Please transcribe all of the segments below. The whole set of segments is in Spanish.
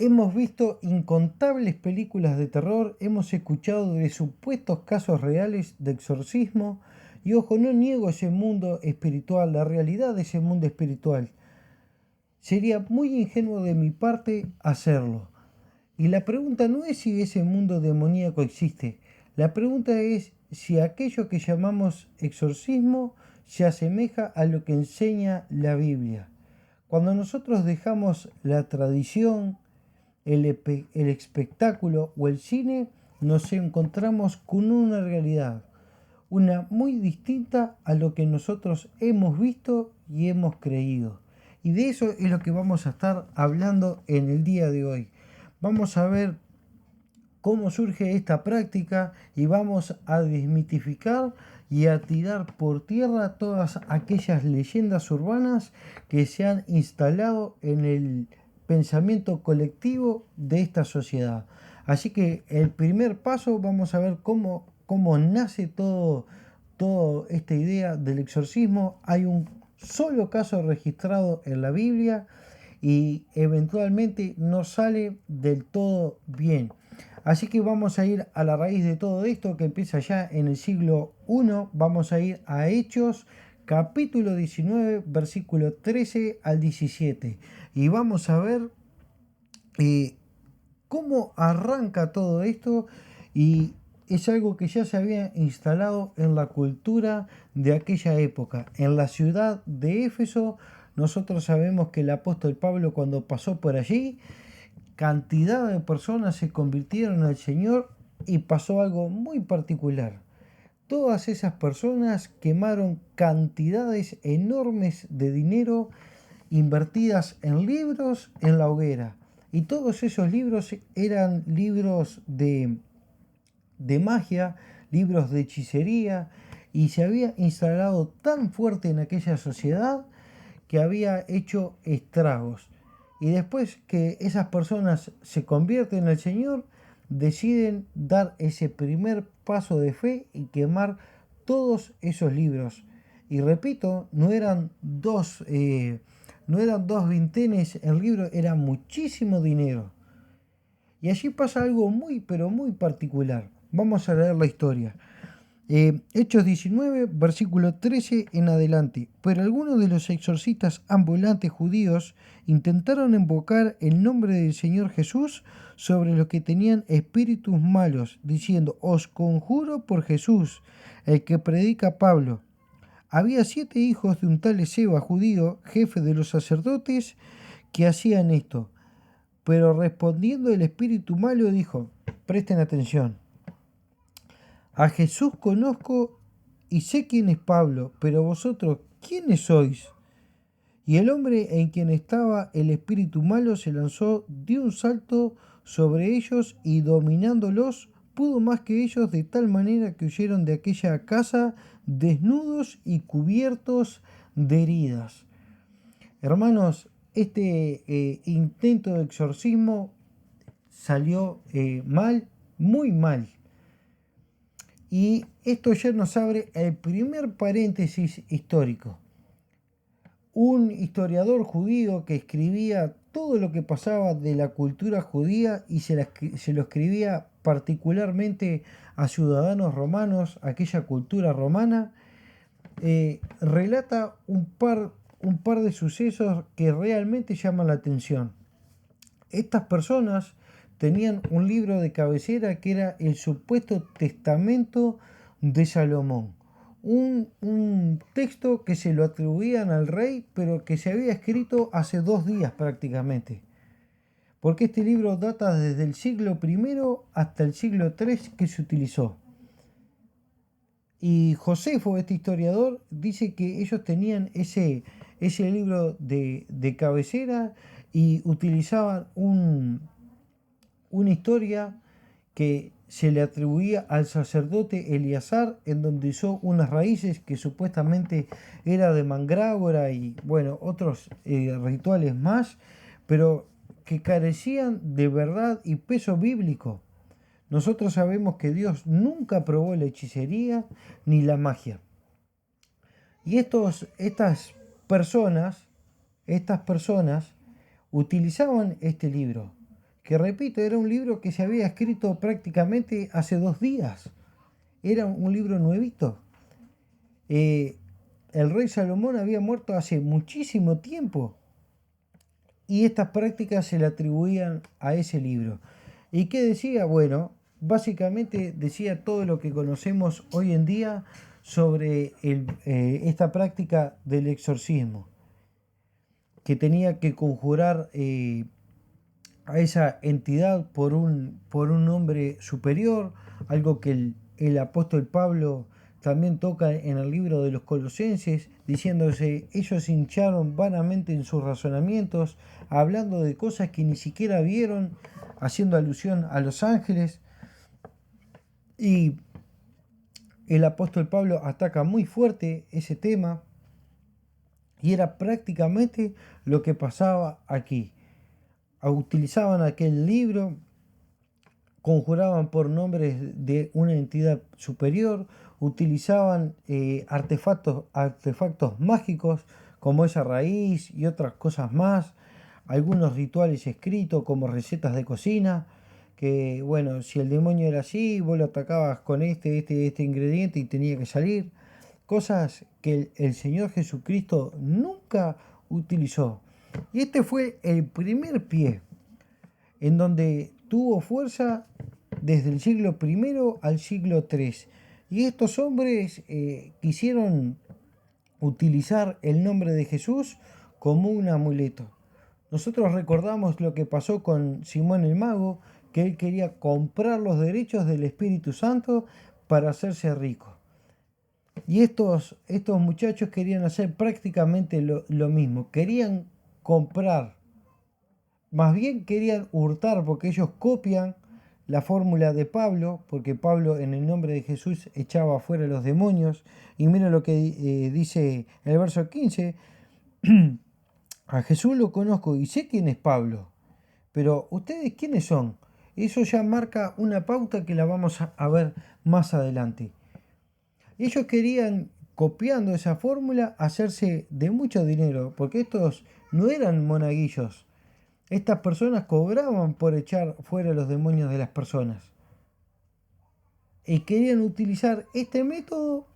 Hemos visto incontables películas de terror, hemos escuchado de supuestos casos reales de exorcismo y ojo, no niego ese mundo espiritual, la realidad de ese mundo espiritual. Sería muy ingenuo de mi parte hacerlo. Y la pregunta no es si ese mundo demoníaco existe, la pregunta es si aquello que llamamos exorcismo se asemeja a lo que enseña la Biblia. Cuando nosotros dejamos la tradición, el espectáculo o el cine, nos encontramos con una realidad, una muy distinta a lo que nosotros hemos visto y hemos creído. Y de eso es lo que vamos a estar hablando en el día de hoy. Vamos a ver cómo surge esta práctica y vamos a desmitificar y a tirar por tierra todas aquellas leyendas urbanas que se han instalado en el pensamiento colectivo de esta sociedad. Así que el primer paso vamos a ver cómo nace toda esta idea del exorcismo. Hay un solo caso registrado en la Biblia y eventualmente no sale del todo bien. Así que vamos a ir a la raíz de todo esto que empieza ya en el siglo I. Vamos a ir a Hechos, capítulo 19, versículo 13 al 17. Y vamos a ver eh, cómo arranca todo esto y es algo que ya se había instalado en la cultura de aquella época. En la ciudad de Éfeso, nosotros sabemos que el apóstol Pablo cuando pasó por allí, cantidad de personas se convirtieron al Señor y pasó algo muy particular. Todas esas personas quemaron cantidades enormes de dinero invertidas en libros en la hoguera. Y todos esos libros eran libros de magia, libros de hechicería, y se había instalado tan fuerte en aquella sociedad que había hecho estragos. Y después que esas personas se convierten al Señor, deciden dar ese primer paso de fe y quemar todos esos libros. Y repito, no eran dos vintenes el libro, era muchísimo dinero. Y allí pasa algo muy, pero muy particular. Vamos a leer la historia. Hechos 19, versículo 13 en adelante. Pero algunos de los exorcistas ambulantes judíos intentaron invocar el nombre del Señor Jesús sobre los que tenían espíritus malos, diciendo: Os conjuro por Jesús, el que predica Pablo. Había 7 hijos de un tal Esceva judío, jefe de los sacerdotes, que hacían esto. Pero respondiendo el espíritu malo dijo: presten atención. A Jesús conozco y sé quién es Pablo, pero vosotros, ¿quiénes sois? Y el hombre en quien estaba el espíritu malo se lanzó de un salto sobre ellos y dominándolos, pudo más que ellos de tal manera que huyeron de aquella casa desnudos y cubiertos de heridas. Hermanos, este intento de exorcismo salió mal, muy mal. Y esto ya nos abre el primer paréntesis histórico. Un historiador judío que escribía todo lo que pasaba de la cultura judía y se lo escribía particularmente a ciudadanos romanos, aquella cultura romana, relata un par de sucesos que realmente llaman la atención. Estas personas tenían un libro de cabecera que era el supuesto testamento de Salomón. Un texto que se lo atribuían al rey, pero que se había escrito hace 2 días prácticamente. Porque este libro data desde el siglo I hasta el siglo III que se utilizó. Y Josefo, este historiador, dice que ellos tenían ese libro de cabecera y utilizaban una historia que se le atribuía al sacerdote Eleazar, en donde usó unas raíces que supuestamente era de mandrágora y bueno, otros rituales más, pero que carecían de verdad y peso bíblico. Nosotros sabemos que Dios nunca aprobó la hechicería ni la magia. Y estas personas utilizaban este libro, que repito, era un libro que se había escrito prácticamente hace 2 días. Era un libro nuevito. Eh, el rey Salomón había muerto hace muchísimo tiempo y estas prácticas se le atribuían a ese libro. ¿Y qué decía? Bueno, básicamente decía todo lo que conocemos hoy en día sobre esta práctica del exorcismo, que tenía que conjurar a esa entidad por un nombre superior, algo que el apóstol Pablo también toca en el libro de los Colosenses, diciéndose, ellos hincharon vanamente en sus razonamientos, hablando de cosas que ni siquiera vieron, haciendo alusión a los ángeles. Y el apóstol Pablo ataca muy fuerte ese tema, y era prácticamente lo que pasaba aquí. Utilizaban aquel libro, conjuraban por nombres de una entidad superior, utilizaban artefactos mágicos como esa raíz y otras cosas más, algunos rituales escritos como recetas de cocina, que bueno, si el demonio era así, vos lo atacabas con este ingrediente y tenía que salir, cosas que el Señor Jesucristo nunca utilizó. Y este fue el primer pie en donde tuvo fuerza desde el siglo I al siglo III. Y estos hombres quisieron utilizar el nombre de Jesús como un amuleto. Nosotros recordamos lo que pasó con Simón el Mago, que él quería comprar los derechos del Espíritu Santo para hacerse rico. Y estos muchachos querían hacer prácticamente lo mismo. Querían comprar, más bien querían hurtar, porque ellos copian la fórmula de Pablo, porque Pablo en el nombre de Jesús echaba afuera los demonios. Y mira lo que dice el verso 15, a Jesús lo conozco y sé quién es Pablo, pero ¿ustedes quiénes son? Eso ya marca una pauta que la vamos a ver más adelante. Ellos querían, copiando esa fórmula, hacerse de mucho dinero, porque estos no eran monaguillos. Estas personas cobraban por echar fuera los demonios de las personas. Y querían utilizar este método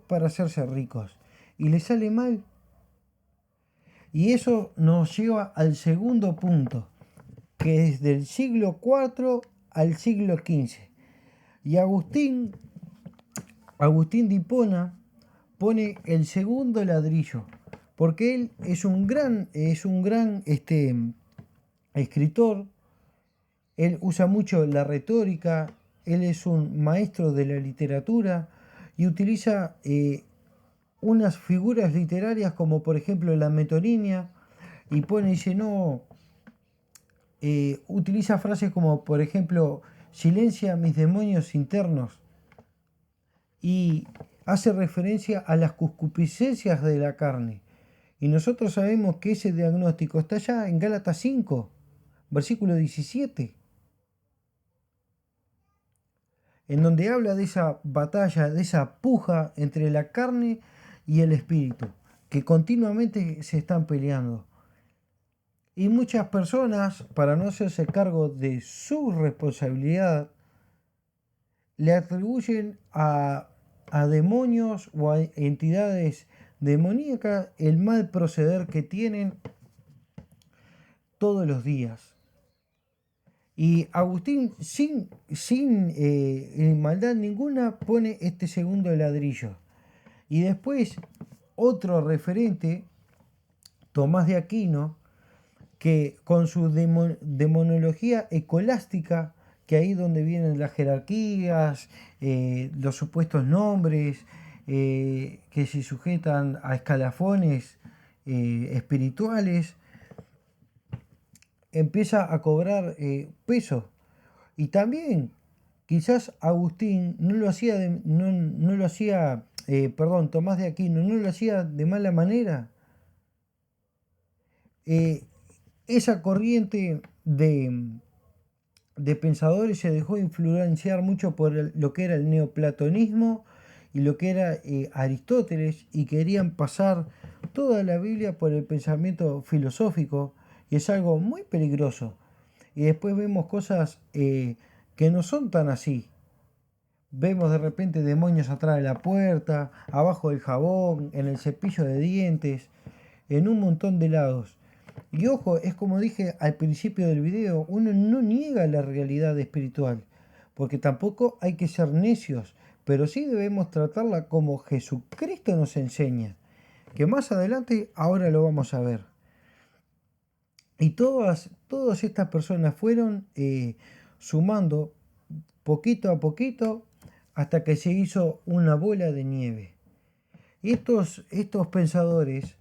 para hacerse ricos. Y les sale mal. Y eso nos lleva al segundo punto, que es del siglo IV al siglo XV. Y Agustín de Hipona pone el segundo ladrillo, porque él es un gran escritor. Él usa mucho la retórica, él es un maestro de la literatura y utiliza unas figuras literarias como por ejemplo la metonímia, y dice, no, utiliza frases como por ejemplo, silencia mis demonios internos, y hace referencia a las concupiscencias de la carne. Y nosotros sabemos que ese diagnóstico está allá en Gálatas 5, versículo 17, en donde habla de esa batalla, de esa puja entre la carne y el espíritu, que continuamente se están peleando. Y muchas personas, para no hacerse cargo de su responsabilidad, le atribuyen a demonios o a entidades demoníacas el mal proceder que tienen todos los días. Y Agustín, sin maldad ninguna, pone este segundo ladrillo. Y después otro referente, Tomás de Aquino, que con su demonología escolástica, que ahí donde vienen las jerarquías, los supuestos nombres, que se sujetan a escalafones espirituales, empieza a cobrar peso. Y también quizás Agustín no lo hacía, Tomás de Aquino no lo hacía de mala manera. Esa corriente de pensadores se dejó influenciar mucho por lo que era el neoplatonismo y lo que era Aristóteles, y querían pasar toda la Biblia por el pensamiento filosófico, y es algo muy peligroso. Y después vemos cosas que no son tan así. Vemos de repente demonios atrás de la puerta, abajo del jabón, en el cepillo de dientes, en un montón de lados. Y ojo, es como dije al principio del video, uno no niega la realidad espiritual, porque tampoco hay que ser necios, pero sí debemos tratarla como Jesucristo nos enseña, que más adelante ahora lo vamos a ver. Y todas estas personas fueron sumando poquito a poquito hasta que se hizo una bola de nieve. Y estos pensadores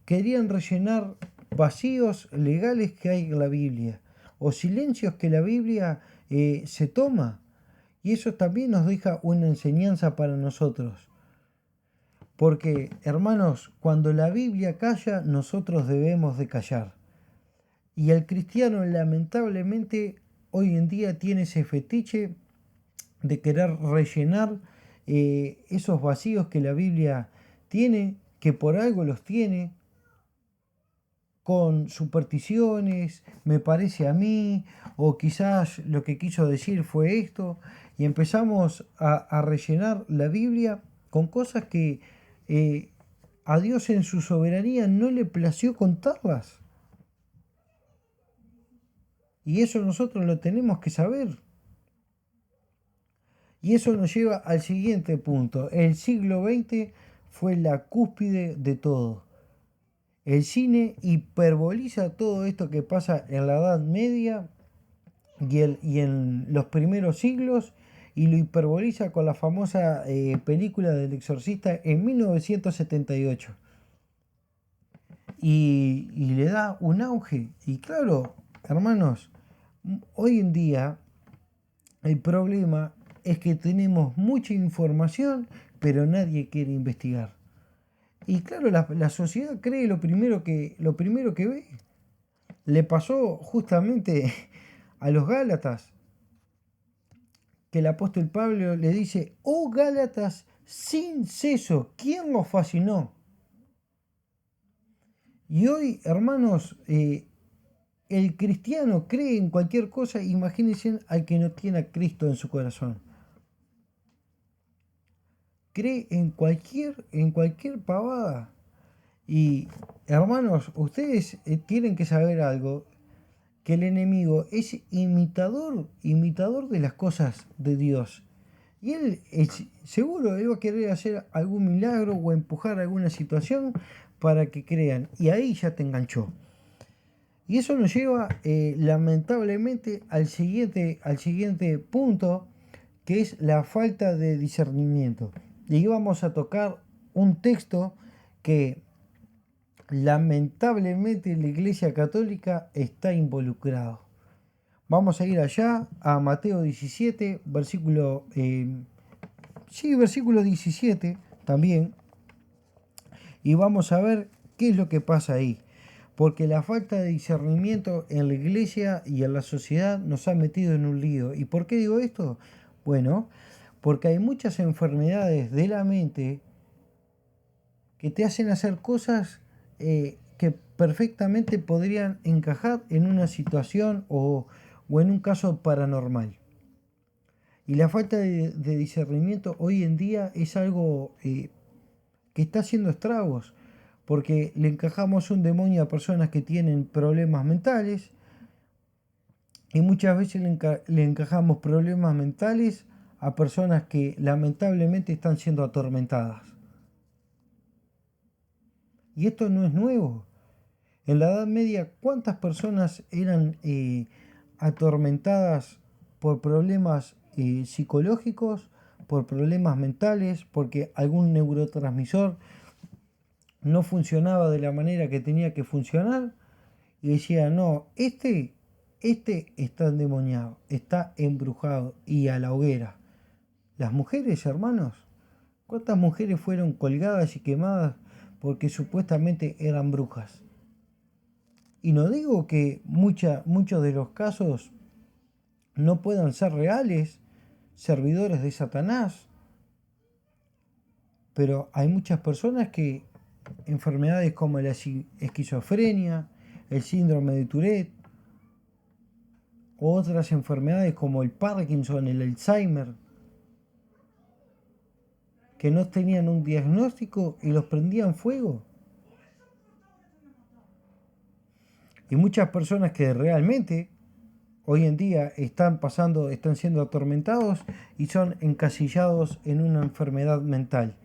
querían rellenar vacíos legales que hay en la Biblia o silencios que la Biblia se toma. Y eso también nos deja una enseñanza para nosotros. Porque, hermanos, cuando la Biblia calla, nosotros debemos de callar. Y el cristiano lamentablemente hoy en día tiene ese fetiche de querer rellenar esos vacíos que la Biblia tiene, que por algo los tiene, con supersticiones, me parece a mí, o quizás lo que quiso decir fue esto, y empezamos a rellenar la Biblia con cosas que a Dios en su soberanía no le plació contarlas. Y eso nosotros lo tenemos que saber. Y eso nos lleva al siguiente punto. El siglo XX fue la cúspide de todo. El cine hiperboliza todo esto que pasa en la Edad Media y en los primeros siglos y lo hiperboliza con la famosa película del Exorcista en 1978. Y le da un auge. Y claro, hermanos, hoy en día el problema es que tenemos mucha información, pero nadie quiere investigar. Y claro, la sociedad cree lo primero que ve. Le pasó justamente a los Gálatas, que el apóstol Pablo le dice, oh Gálatas sin ceso, ¿quién los fascinó? Y hoy, hermanos, el cristiano cree en cualquier cosa, imagínense al que no tiene a Cristo en su corazón. Cree en cualquier pavada. Y hermanos, ustedes tienen que saber algo, que el enemigo es imitador de las cosas de Dios. Y él seguro él va a querer hacer algún milagro o empujar alguna situación para que crean. Y ahí ya te enganchó. Y eso nos lleva lamentablemente al siguiente punto, que es la falta de discernimiento. Y vamos a tocar un texto que lamentablemente la Iglesia Católica está involucrado. Vamos a ir allá a Mateo 17, versículo 17 también, y vamos a ver qué es lo que pasa ahí. Porque la falta de discernimiento en la iglesia y en la sociedad nos ha metido en un lío. ¿Y por qué digo esto? Bueno, porque hay muchas enfermedades de la mente que te hacen hacer cosas que perfectamente podrían encajar en una situación o en un caso paranormal. Y la falta de discernimiento hoy en día es algo que está haciendo estragos, porque le encajamos un demonio a personas que tienen problemas mentales y muchas veces le encajamos problemas mentales a personas que lamentablemente están siendo atormentadas. Y esto no es nuevo. En la Edad Media, ¿cuántas personas eran atormentadas por problemas psicológicos, por problemas mentales, porque algún neurotransmisor no funcionaba de la manera que tenía que funcionar? Y decía, no, este está endemoniado, está embrujado y a la hoguera. Las mujeres, hermanos, ¿cuántas mujeres fueron colgadas y quemadas porque supuestamente eran brujas? Y no digo que muchos de los casos no puedan ser reales, servidores de Satanás, pero hay muchas personas que enfermedades como la esquizofrenia, el síndrome de Tourette, o otras enfermedades como el Parkinson, el Alzheimer, que no tenían un diagnóstico y los prendían fuego. Y muchas personas que realmente hoy en día están siendo atormentados y son encasillados en una enfermedad mental.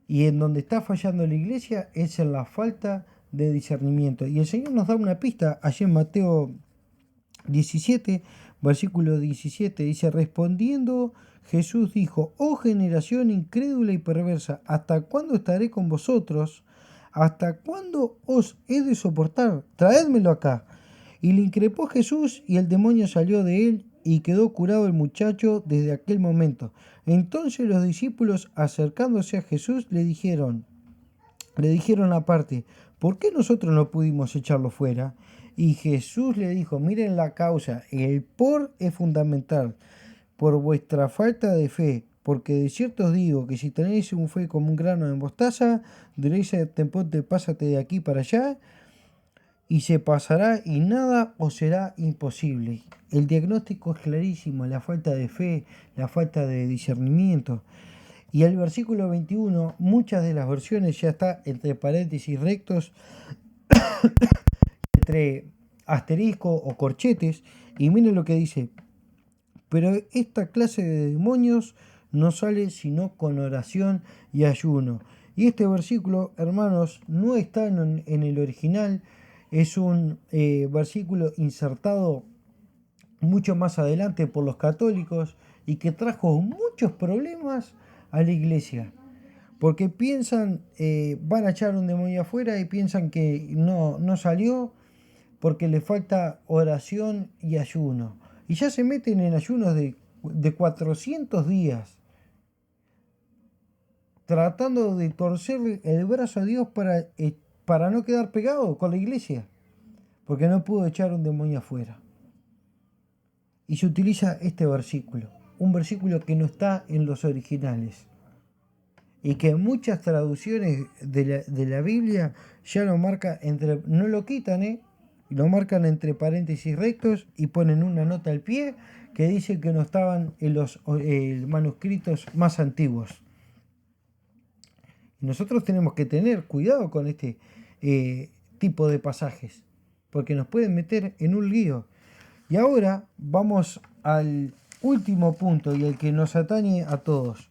Y en donde está fallando la iglesia es en la falta de discernimiento. Y el Señor nos da una pista allí en Mateo 17, versículo 17, dice: respondiendo Jesús dijo: oh generación incrédula y perversa, ¿hasta cuándo estaré con vosotros? ¿Hasta cuándo os he de soportar? Traédmelo acá. Y le increpó Jesús, y el demonio salió de él, y quedó curado el muchacho desde aquel momento. Entonces los discípulos, acercándose a Jesús, le dijeron aparte: ¿por qué nosotros no pudimos echarlo fuera? Y Jesús le dijo: miren la causa, el por es fundamental, por vuestra falta de fe. Porque de cierto os digo que si tenéis un fe como un grano de mostaza, diréis a este monte: pásate de aquí para allá, y se pasará, y nada os será imposible. El diagnóstico es clarísimo: la falta de fe, la falta de discernimiento. Y el versículo 21, muchas de las versiones ya está entre paréntesis rectos, entre asterisco o corchetes, y miren lo que dice: pero esta clase de demonios no sale sino con oración y ayuno. Y este versículo, hermanos, no está en el original, es un versículo insertado mucho más adelante por los católicos y que trajo muchos problemas a la iglesia. Porque piensan, van a echar un demonio afuera y piensan que no salió porque le falta oración y ayuno. Y ya se meten en ayunos de 400 días, tratando de torcerle el brazo a Dios para no quedar pegado con la iglesia, porque no pudo echar un demonio afuera. Y se utiliza este versículo, un versículo que no está en los originales, y que en muchas traducciones de la Biblia ya lo marca no lo quitan, lo marcan entre paréntesis rectos y ponen una nota al pie que dice que no estaban en los manuscritos más antiguos. Y nosotros tenemos que tener cuidado con este tipo de pasajes, porque nos pueden meter en un lío. Y ahora vamos al último punto y el que nos atañe a todos.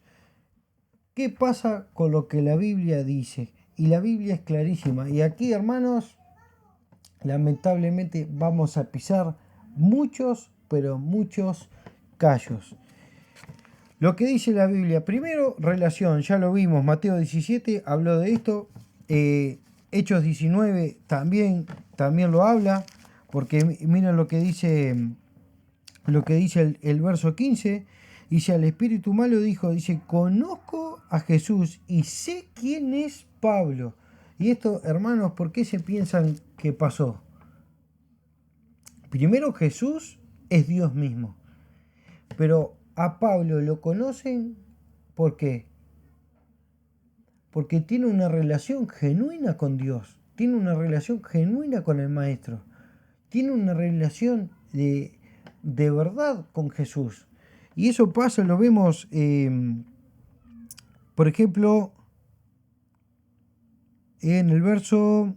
¿Qué pasa con lo que la Biblia dice? Y la Biblia es clarísima. Y aquí, hermanos, lamentablemente vamos a pisar muchos, pero muchos callos. Lo que dice la Biblia, primero, relación, ya lo vimos, Mateo 17 habló de esto, Hechos 19 también lo habla, porque miren lo que dice el verso 15. Dice: al espíritu malo dice: conozco a Jesús y sé quién es Pablo. Y esto, hermanos, ¿por qué se piensan que pasó? Primero, Jesús es Dios mismo. Pero a Pablo lo conocen, ¿por qué? Porque tiene una relación genuina con Dios. Tiene una relación genuina con el Maestro. Tiene una relación de verdad con Jesús. Y eso pasa, lo vemos, por ejemplo, en el verso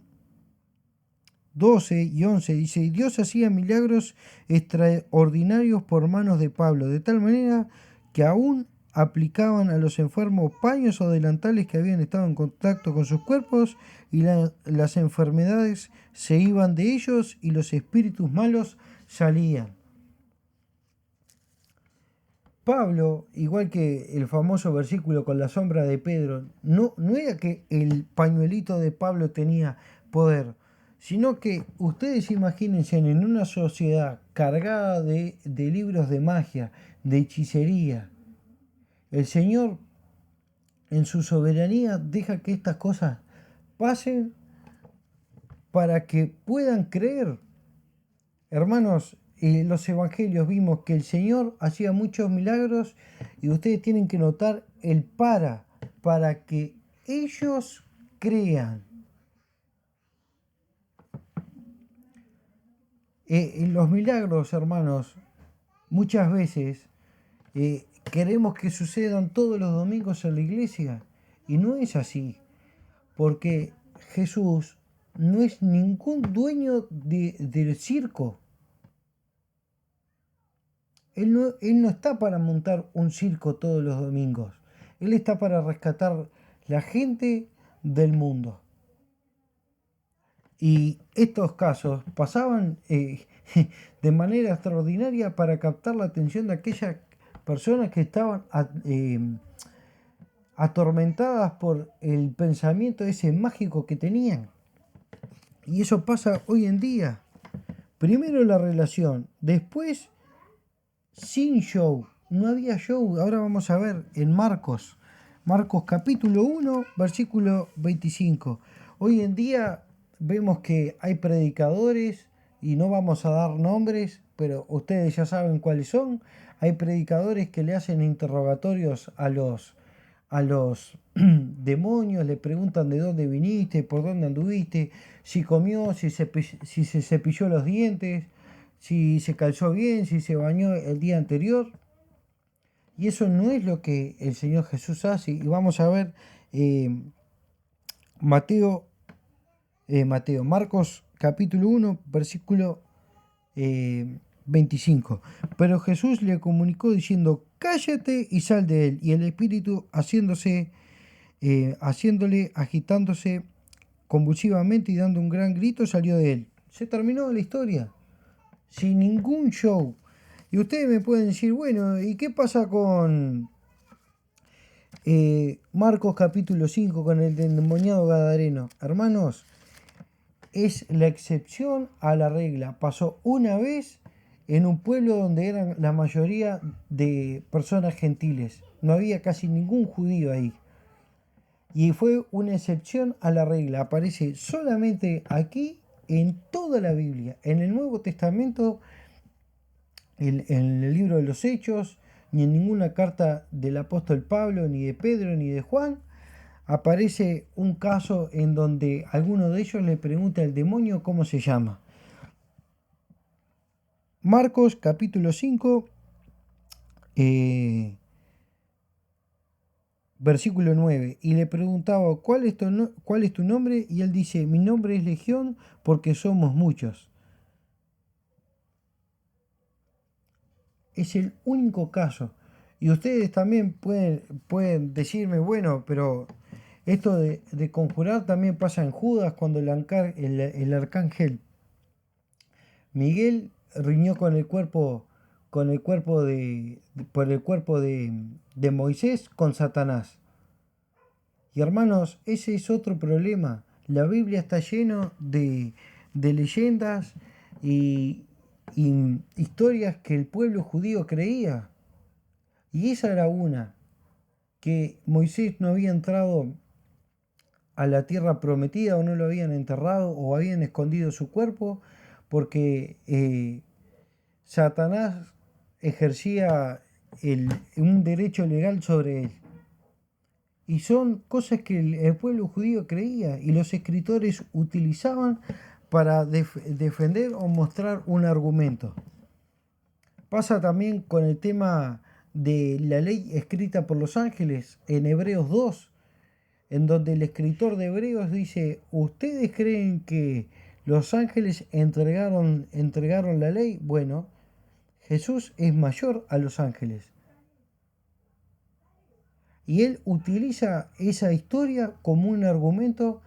12 y 11 dice: y Dios hacía milagros extraordinarios por manos de Pablo, de tal manera que aún aplicaban a los enfermos paños o delantales que habían estado en contacto con sus cuerpos, y las enfermedades se iban de ellos y los espíritus malos salían. Pablo, igual que el famoso versículo con la sombra de Pedro, no era que el pañuelito de Pablo tenía poder, sino que ustedes imagínense en una sociedad cargada de libros de magia, de hechicería. El Señor, en su soberanía, deja que estas cosas pasen para que puedan creer. Hermanos, en los evangelios vimos que el Señor hacía muchos milagros, y ustedes tienen que notar el para que ellos crean. Los milagros, hermanos, muchas veces queremos que sucedan todos los domingos en la iglesia y no es así, porque Jesús no es ningún dueño del circo. Él no está para montar un circo todos los domingos. Él está para rescatar la gente del mundo. Y estos casos pasaban de manera extraordinaria para captar la atención de aquellas personas que estaban atormentadas por el pensamiento ese mágico que tenían. Y eso pasa hoy en día. Primero la relación, después sin show, no había show. Ahora vamos a ver en Marcos capítulo 1, versículo 25. Hoy en día vemos que hay predicadores, y no vamos a dar nombres, pero ustedes ya saben cuáles son. Hay predicadores que le hacen interrogatorios a los demonios, le preguntan de dónde viniste, por dónde anduviste, si comió, si se cepilló los dientes, si se calzó bien, si se bañó el día anterior. Y eso no es lo que el Señor Jesús hace. Y vamos a ver Marcos capítulo 1, versículo 25. Pero Jesús le comunicó diciendo, cállate y sal de él. Y el espíritu haciéndole, agitándose convulsivamente y dando un gran grito, salió de él. Se terminó la historia, sin ningún show. Y ustedes me pueden decir, bueno, ¿y qué pasa con Marcos capítulo 5, con el endemoniado gadareno? Hermanos, es la excepción a la regla. Pasó una vez en un pueblo donde eran la mayoría de personas gentiles. No había casi ningún judío ahí. Y fue una excepción a la regla. Aparece solamente aquí en toda la Biblia. En el Nuevo Testamento, en el libro de los Hechos, ni en ninguna carta del apóstol Pablo, ni de Pedro, ni de Juan, aparece un caso en donde alguno de ellos le pregunta al demonio cómo se llama. Marcos capítulo 5, versículo 9. Y le preguntaba, ¿cuál es tu nombre? Y él dice, mi nombre es Legión porque somos muchos. Es el único caso. Y ustedes también pueden decirme, bueno, pero esto de conjurar también pasa en Judas, cuando el arcángel Miguel riñó por el cuerpo de Moisés con Satanás. Y hermanos, ese es otro problema. La Biblia está lleno de leyendas y historias que el pueblo judío creía. Y esa era una, que Moisés no había entrado a la tierra prometida, o no lo habían enterrado, o habían escondido su cuerpo, porque Satanás ejercía un derecho legal sobre él. Y son cosas que el pueblo judío creía y los escritores utilizaban para defender o mostrar un argumento. Pasa también con el tema de la ley escrita por los ángeles en Hebreos 2, en donde el escritor de Hebreos dice, ¿ustedes creen que los ángeles entregaron la ley? Bueno, Jesús es mayor a los ángeles. Y él utiliza esa historia como un argumento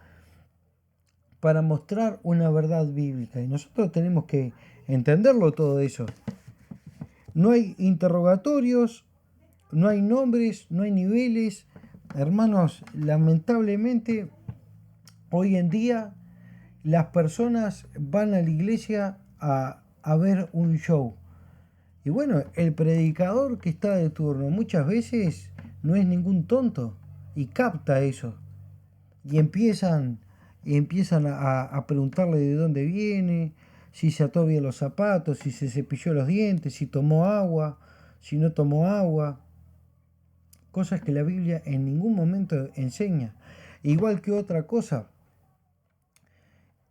para mostrar una verdad bíblica. Y nosotros tenemos que entenderlo todo eso. No hay interrogatorios, no hay nombres, no hay niveles. Hermanos, lamentablemente, hoy en día las personas van a la iglesia a ver un show. Y bueno, el predicador que está de turno muchas veces no es ningún tonto y capta eso. Y empiezan a preguntarle de dónde viene, si se ató bien los zapatos, si se cepilló los dientes, si tomó agua, si no tomó agua. Cosas que la Biblia en ningún momento enseña. Igual que otra cosa,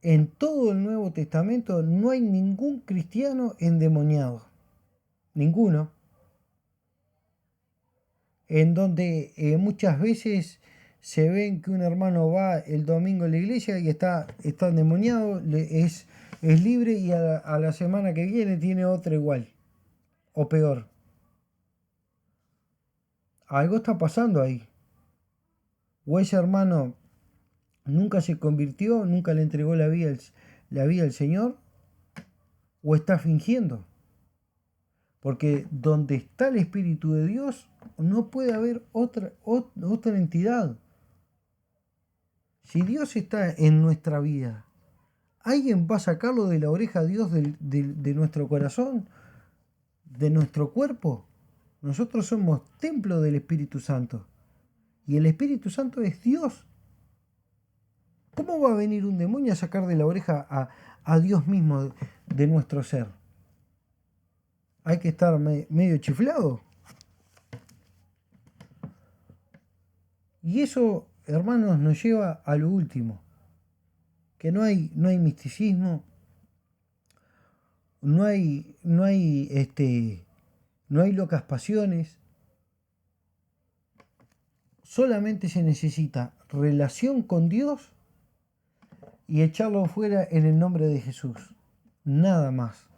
en todo el Nuevo Testamento no hay ningún cristiano endemoniado. Ninguno. En donde muchas veces se ven que un hermano va el domingo a la iglesia y está endemoniado, es libre, y a la semana que viene tiene otra igual o peor. Algo está pasando ahí. O ese hermano nunca se convirtió, nunca le entregó la vida al Señor, o está fingiendo. Porque donde está el Espíritu de Dios no puede haber otra entidad. Si Dios está en nuestra vida, ¿alguien va a sacarlo de la oreja a Dios de nuestro corazón, de nuestro cuerpo? Nosotros somos templo del Espíritu Santo. Y el Espíritu Santo es Dios. ¿Cómo va a venir un demonio a sacar de la oreja a Dios mismo de nuestro ser? Hay que estar medio chiflado. Y eso, hermanos, nos lleva a lo último. Que no hay misticismo, no hay locas pasiones. Solamente se necesita relación con Dios y echarlo fuera en el nombre de Jesús. Nada más.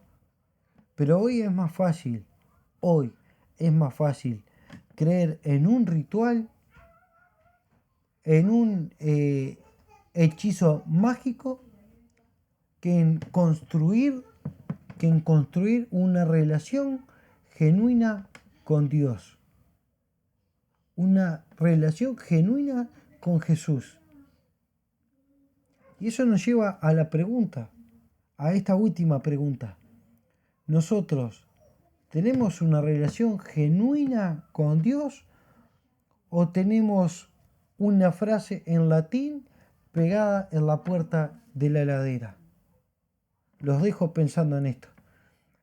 Pero hoy es más fácil creer en un ritual, en un hechizo mágico, que en construir una relación genuina con Dios. Una relación genuina con Jesús. Y eso nos lleva a la pregunta, a esta última pregunta. ¿Nosotros tenemos una relación genuina con Dios o tenemos una frase en latín pegada en la puerta de la heladera? Los dejo pensando en esto.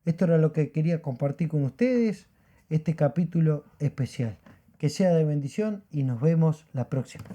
Esto era lo que quería compartir con ustedes, este capítulo especial. Que sea de bendición y nos vemos la próxima.